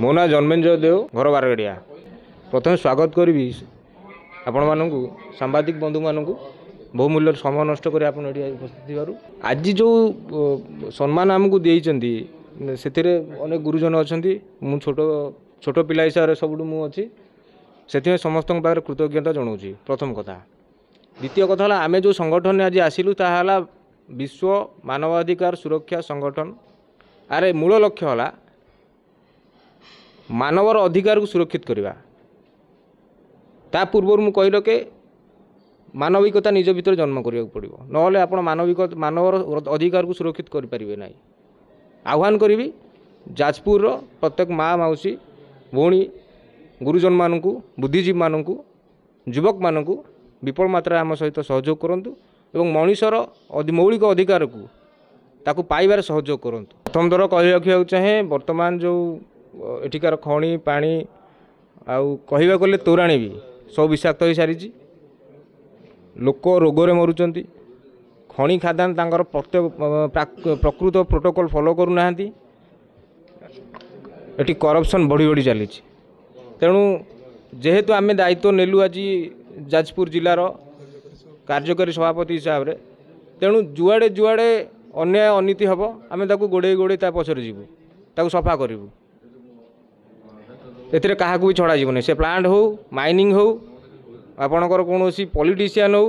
मो ना जन्मेंजय देव घर बारगड़िया प्रथम स्वागत करी आपण मानू सांबादिक बंधु मानू बहुमूल्य समय नष्ट कर उपस्थित आज जो सम्मान आमको देती से अनेक गुरुजन अच्छा मु छोट छोट पिला हिसाब से सब मुझे से समस्त पाखे कृतज्ञता जनाऊँ प्रथम कथा। द्वितीय कथा है आम जो संगठन आज आसिलु ताहा विश्व मानवाधिकार सुरक्षा संगठन आरे मूल लक्ष्य है मानवर अधिकार को सुरक्षित करवा। ता पूर्व मु कहल के मानविकता निज भीतर जन्म करिया पड़ो ना आप मानवर अधिकार को सुरक्षित करें ना। आह्वान करी जाजपुर प्रत्येक माँ मौसी भौणी गुरुजन मानू बुद्धिजीवी मानू युवक मानू विपुल मात्रा आम सहित सहयोग करूँ एवं मनुष्यर मौलिक अधिकार को ताकू पाइबार सहयोग करूँ। प्रथम थर कह रखा चाहे बर्तमान जो एठिकार खणी पानी आउ कहवा गले तोराणी भी सब विषाक्त हो सारी लोक रोगरे मरुंच खणी खादान तांकर प्रकृत प्रोटोकॉल फॉलो करूना एटी करप्शन बढ़ी बढ़ी चली तेणु जेहेतु आम दायित्व नेलु आज जाजपुर जिलार कार्यकारी सभापति हिसाब से तेणु जुआड़े जुआड़े अन्याय अनीति हम आम गोड़े गोड़े पछरे जीवु ताकू सफा करूँ एथिरे काहाकू भी छड़ा जीवनी से प्लांट हो माइनिंग हो आपणकर कौन पॉलिटिशियन हो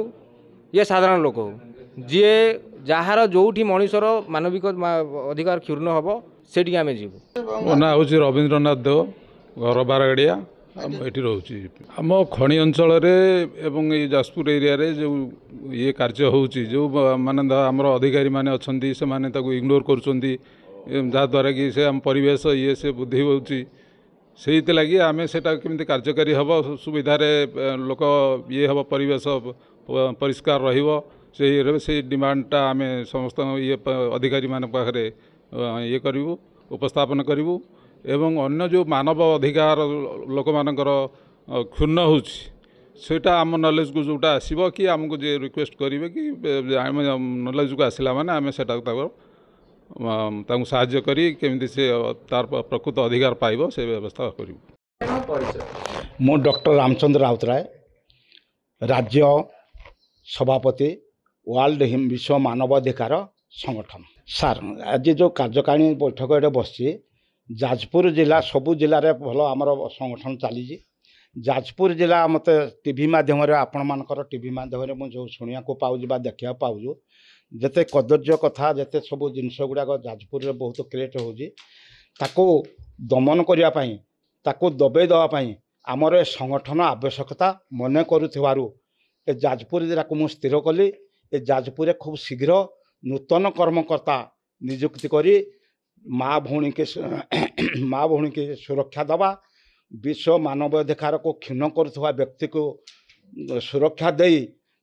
ये साधारण लोक हो जी जार जो मनुष्यर मानविक अधिकार क्षुण्ण हम से आम जीवु। मो ना हूँ रवींद्रनाथ देव घर बारगड़िया ये रोचे आम खनि अंचल एवं ये जाजपुर एरिया रे जो ये कार्य होची जो माने आमर अधिकारी माने अच्छी से माने ताको इग्नोर करुँच जहाँद्वारा कि से आम परिवेश ये से बुद्धि होची से लगी आम से कार्यकारी हम सुविधा लोक ये हम परिवेश परिष्कार से डिमांडटा आम समस्त ये अधिकारी मान पाखे ये करूँ उपस्थापन करूँ एवं अन्य जो मानव अधिकार लोक मानकर क्षुण्ण होटा आम नॉलेज को जोटा आसो कि आमको जे रिक्वेस्ट करेंगे कि आम नॉलेज को आसला माने आम से साहाय्य करी केमिति से तार प्रकृत अधिकार पाइब से व्यवस्था करूँ। मु डॉक्टर रामचंद्र राउतराय राज्य सभापति वर्ल्ड विश्व मानवाधिकार संगठन। सार आज जो कार्यकारिणी बैठक ये बस जाजपुर जिला सबू जिले भल आमर संगठन चली जाजपुर जिला मत टीवी माध्यम आपण मानकर टीवी माध्यम मुझे शुणा पाऊँ देखा पाऊँ जिते कदर्य कथा जिते सब जिनस गुड़ाक जाजपुर में बहुत क्रिएट हो दमन करने दबे देवाई आमर ए संगठन आवश्यकता मन करूँ ए जाजपुर जिला को मुझे स्थिर कली ए जाजपुर खूब शीघ्र नूतन कर्मकर्ता नियुक्ति करी माँ भौणी के सुरक्षा दवा विश्व मानवाधिकार को क्षुण्ण करुवा व्यक्ति को सुरक्षा दे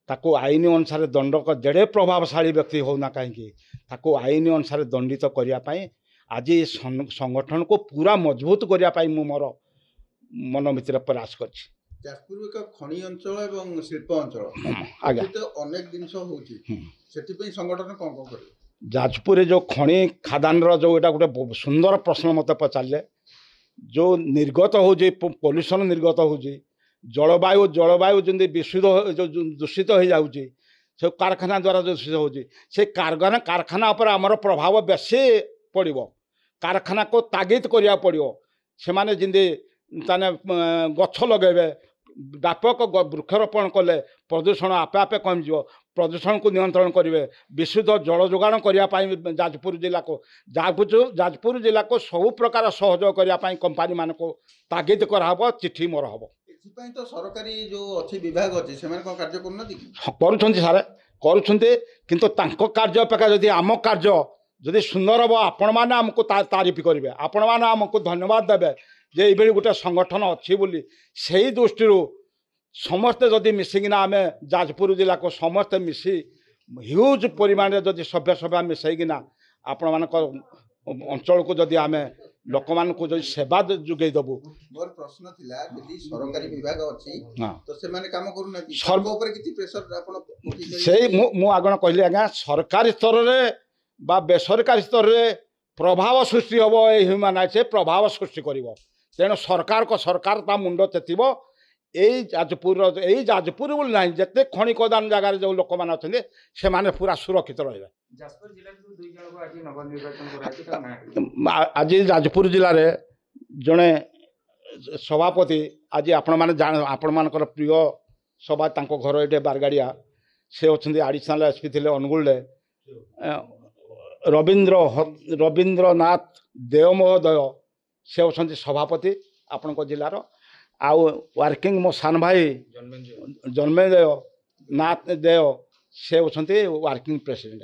ताको आईन अनुसार दंड जेड़े प्रभावशाली व्यक्ति होना कहीं ताको आईन अनुसार दंडित करने आज संगठन को पूरा मजबूत करने मु मोर मन भर प्रयास कर। जाजपुर एक खनि अंचल एवं शिल्प अंचल आगे तो अनेक जिनस होती संगठन कौन कौन कर जाजपुर जो खनि खादान जो यहाँ गोटे सुंदर प्रश्न मत पचारे जो निर्गत हो पॉल्यूशन निर्गत हो जलवायु जमी विशुद्ध जो दूषित हो जाऊँगी से कारखाना द्वारा जो दूषित हो कारखाना पर आमर प्रभाव बेसी पड़ो कारखाना को तागिद करा पड़ो से मैंने जमी गछ लगे व्यापक वृक्षरोपण कले प्रदूषण आपे आपे कमिज प्रदूषण को नियंत्रण करेंगे विशुद्ध जल जोगाण करने जाजपुर जाजपुर जिला को सबु प्रकार सहयोग करने कंपानी मान को तागिद कराब चिठी मर हम तो सरकारी जो अच्छी विभाग अच्छे से कार्य सारे किंतु कार्य अपेक्षा जदि आम कार्य जदि सुंदर हम आपण मैंने आमको तारीफ करेंगे आपण मैंने आमको धन्यवाद देवे जे ये गोटे संगठन अच्छी बोली से ही दृष्टि समस्ते जदि मिसिकिना आम जाजपुर जिला को समस्ते मिसी ह्यूज परिमाण जदि सभ्य सभा मिसैकिना आपण मान अंचल को जदि आम लोक मान को जदि सेवा जोगे देबू। मोर प्रश्न थिला यदि सरकारी विभाग अछि तो से माने काम करू ना सर्व ऊपर किछि प्रेशर आपण से मु आगण कहली आज्ञा सरकारी स्तर रे बा बेसरकारी स्तर रे प्रभाव सृष्टि हम ह्यूमान राइट्स प्रभाव सृष्टि कर तेणु सरकार ता मुंड तेतिब जाजपुर बोली ना जिते खଣି कोदान जगार जो लोक मैंने अच्छा से माने पूरा सुरक्षित रही आज जाजपुर जिले में जड़े सभापति आज आपण मैंने आपण मान प्रिय सभा घर ये बारगाड़िया से अच्छा आडिशनाल एसपी थे अनुगुल रवींद्रनाथ देव महोदय से अच्छा सभापति आपण जिलार आउ वर्किंग मो सान भाई जन्मेदेव नाथ देव से अच्छा वर्किंग प्रेसिडेंट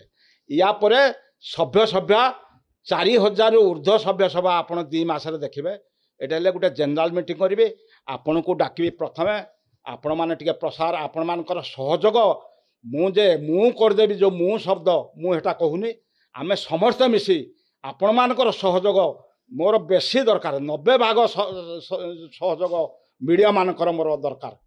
या परे सभ्य 4000 ऊर्ध्व सभ्य सभा आपण 2 मास देखिए ये गोटे जेनेल मीटिंग करेंगे आपण को डाकबी प्रथम आपण मैंने प्रसार आपण मानकर सहयोग मु करदेवी जो मु शब्द मुझा कहूनी आम समस्ते मिसी आपण मानकर सहयोग मोर बेसी दरकार 90 भाग सहयोग मीडिया मानकर मोर दरकार